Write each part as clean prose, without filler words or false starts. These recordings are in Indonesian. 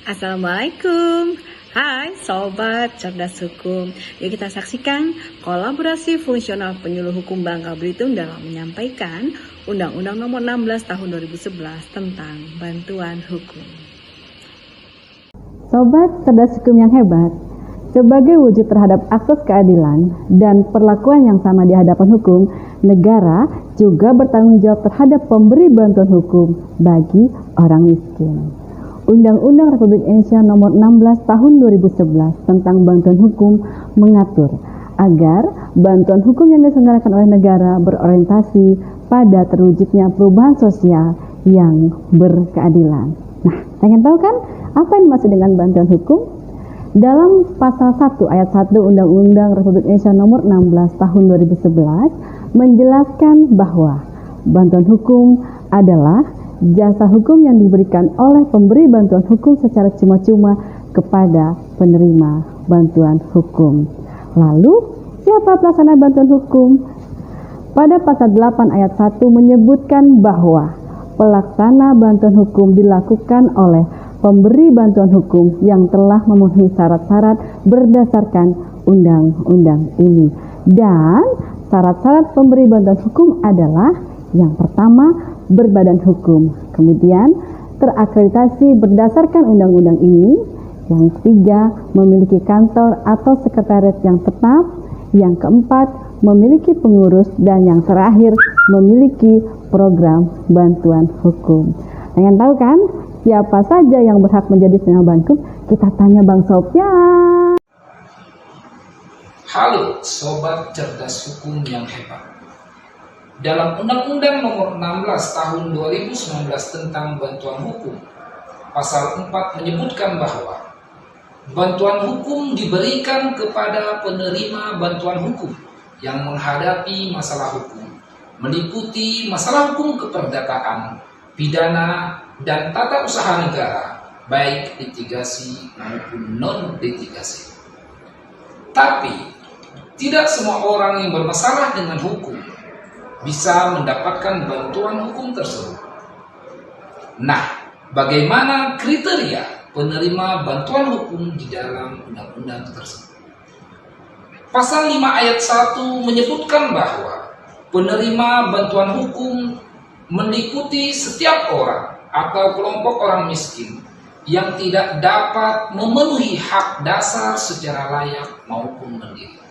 Assalamualaikum. Hai Sobat Cerdas Hukum. Yuk kita saksikan kolaborasi fungsional penyuluh hukum Bangka Belitung dalam menyampaikan Undang-Undang Nomor 16 Tahun 2011 tentang bantuan hukum. Sobat Cerdas Hukum yang hebat, sebagai wujud terhadap akses keadilan dan perlakuan yang sama di hadapan hukum, negara juga bertanggung jawab terhadap pemberi bantuan hukum bagi orang miskin. Undang-Undang Republik Indonesia Nomor 16 Tahun 2011 tentang bantuan hukum mengatur agar bantuan hukum yang diselenggarakan oleh negara berorientasi pada terwujudnya perubahan sosial yang berkeadilan. Nah, pengen tahu kan apa yang dimaksud dengan bantuan hukum? Dalam pasal 1 ayat 1 Undang-Undang Republik Indonesia Nomor 16 Tahun 2011 menjelaskan bahwa bantuan hukum adalah jasa hukum yang diberikan oleh pemberi bantuan hukum secara cuma-cuma kepada penerima bantuan hukum. Lalu, siapa pelaksana bantuan hukum? Pada pasal 8 ayat 1 menyebutkan bahwa pelaksana bantuan hukum dilakukan oleh pemberi bantuan hukum yang telah memenuhi syarat-syarat berdasarkan undang-undang ini. Dan syarat-syarat pemberi bantuan hukum adalah yang pertama, berbadan hukum, kemudian terakreditasi berdasarkan undang-undang ini, yang ketiga memiliki kantor atau sekretariat yang tetap, yang keempat memiliki pengurus, dan yang terakhir memiliki program bantuan hukum. Pengen tahu kan siapa saja yang berhak menjadi penyalur bantuan? Kita tanya Bang Sofyan. Halo Sobat Cerdas Hukum yang hebat. Dalam Undang-Undang Nomor 16 Tahun 2019 tentang bantuan hukum, Pasal 4 menyebutkan bahwa bantuan hukum diberikan kepada penerima bantuan hukum yang menghadapi masalah hukum, meliputi masalah hukum keperdataan, pidana, dan tata usaha negara, baik litigasi maupun non-litigasi. Tapi, tidak semua orang yang bermasalah dengan hukum bisa mendapatkan bantuan hukum tersebut. Nah, bagaimana kriteria penerima bantuan hukum di dalam undang-undang tersebut? Pasal 5 ayat 1 menyebutkan bahwa penerima bantuan hukum meliputi setiap orang atau kelompok orang miskin yang tidak dapat memenuhi hak dasar secara layak maupun mandiri.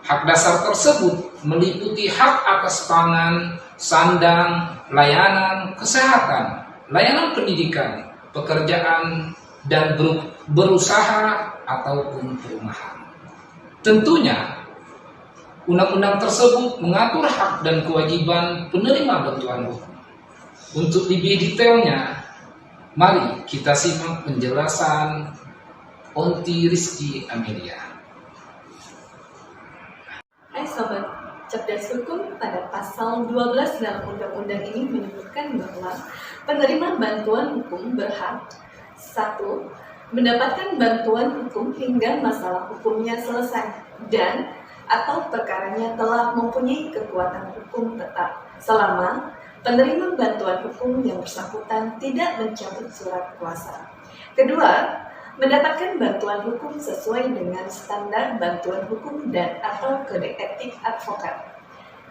Hak dasar tersebut meliputi hak atas pangan, sandang, layanan kesehatan, layanan pendidikan, pekerjaan, dan berusaha ataupun perumahan. Tentunya, undang-undang tersebut mengatur hak dan kewajiban penerima bantuan hukum. Untuk lebih detailnya, mari kita simak penjelasan Onti Rizky Amelia. Hai Sobat Cerdas Hukum, pada pasal 12 dalam undang-undang ini menyebutkan bahwa penerima bantuan hukum berhak 1. Mendapatkan bantuan hukum hingga masalah hukumnya selesai dan atau perkaranya telah mempunyai kekuatan hukum tetap selama penerima bantuan hukum yang bersangkutan tidak mencabut surat kuasa. Kedua, mendapatkan bantuan hukum sesuai dengan standar bantuan hukum dan atau kode etik advokat.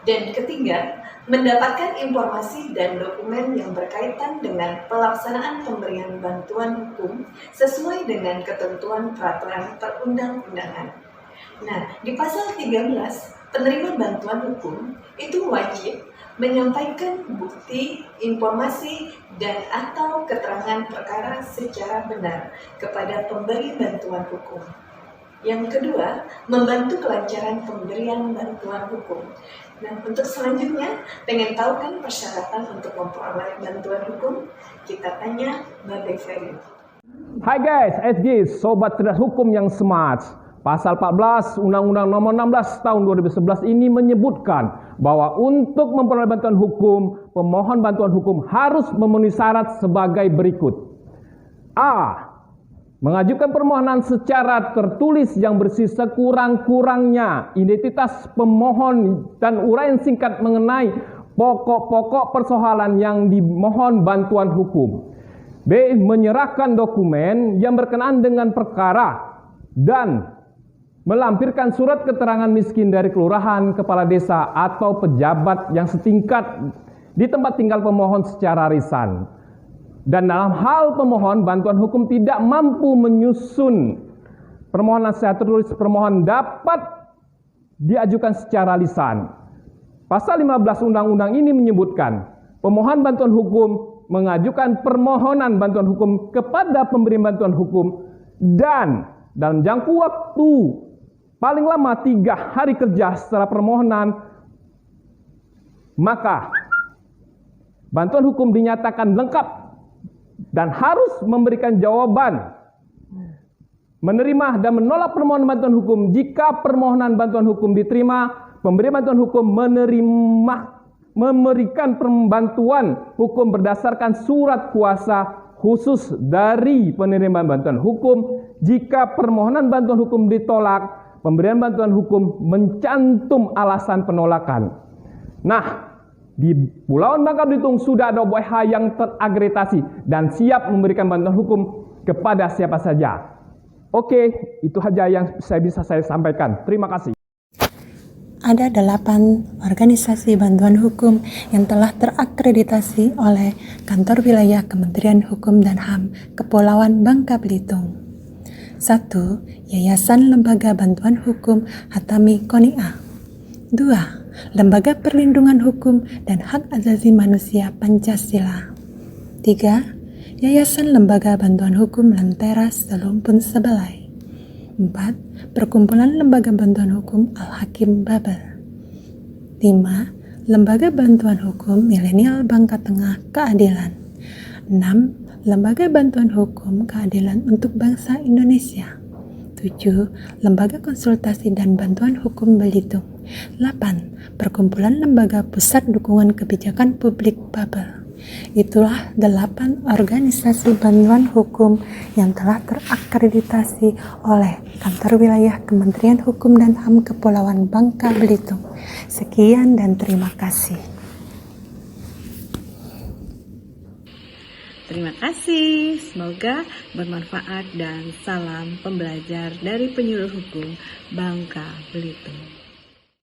Dan ketiga, mendapatkan informasi dan dokumen yang berkaitan dengan pelaksanaan pemberian bantuan hukum sesuai dengan ketentuan peraturan perundang-undangan. Nah, di pasal 13, penerima bantuan hukum itu wajib menyampaikan bukti, informasi, dan atau keterangan perkara secara benar kepada pemberi bantuan hukum. Yang kedua, membantu kelancaran pemberian bantuan hukum. Nah, untuk selanjutnya, pengen tahu kan persyaratan untuk memperoleh bantuan hukum? Kita tanya Mbak Beveri. Hai guys, SG, Sobat Cerdas Hukum yang smart. Pasal 14 Undang-Undang Nomor 16 Tahun 2011 ini menyebutkan bahwa untuk memperoleh bantuan hukum, pemohon bantuan hukum harus memenuhi syarat sebagai berikut. A. Mengajukan permohonan secara tertulis yang bersih sekurang-kurangnya identitas pemohon dan uraian singkat mengenai pokok-pokok persoalan yang dimohon bantuan hukum. B. Menyerahkan dokumen yang berkenaan dengan perkara dan melampirkan surat keterangan miskin dari kelurahan, kepala desa, atau pejabat yang setingkat di tempat tinggal pemohon secara lisan. Dan dalam hal pemohon bantuan hukum tidak mampu menyusun permohonan secara tertulis, permohonan dapat diajukan secara lisan. Pasal 15 undang-undang ini menyebutkan pemohon bantuan hukum mengajukan permohonan bantuan hukum kepada pemberi bantuan hukum dan dalam jangka waktu paling lama 3 hari kerja setelah permohonan, maka bantuan hukum dinyatakan lengkap dan harus memberikan jawaban menerima dan menolak permohonan bantuan hukum. Jika permohonan bantuan hukum diterima, pemberi bantuan hukum memberikan bantuan hukum berdasarkan surat kuasa khusus dari penerima bantuan hukum. Jika permohonan bantuan hukum ditolak, pemberian bantuan hukum mencantum alasan penolakan. Nah, di Pulauan Bangka Belitung sudah ada OBH yang terakreditasi dan siap memberikan bantuan hukum kepada siapa saja. Oke, itu saja yang bisa saya sampaikan. Terima kasih. Ada 8 organisasi bantuan hukum yang telah terakreditasi oleh Kantor Wilayah Kementerian Hukum dan HAM Kepulauan Bangka Belitung. 1. Yayasan Lembaga Bantuan Hukum Hatami Konia. 2. Lembaga Perlindungan Hukum dan Hak Asasi Manusia Pancasila. 3. Yayasan Lembaga Bantuan Hukum Lentera Selumpun Sebelai. 4. Perkumpulan Lembaga Bantuan Hukum Al-Hakim Babel. 5. Lembaga Bantuan Hukum Milenial Bangka Tengah Keadilan. 6. Lembaga Bantuan Hukum Keadilan untuk Bangsa Indonesia. 7. Lembaga Konsultasi dan Bantuan Hukum Belitung. 8. Perkumpulan Lembaga Pusat Dukungan Kebijakan Publik Babel. Itulah 8 organisasi bantuan hukum yang telah terakreditasi oleh Kantor Wilayah Kementerian Hukum dan HAM Kepulauan Bangka Belitung. Sekian dan terima kasih. Terima kasih, semoga bermanfaat dan salam pembelajar dari Penyuluh Hukum Bangka Belitung.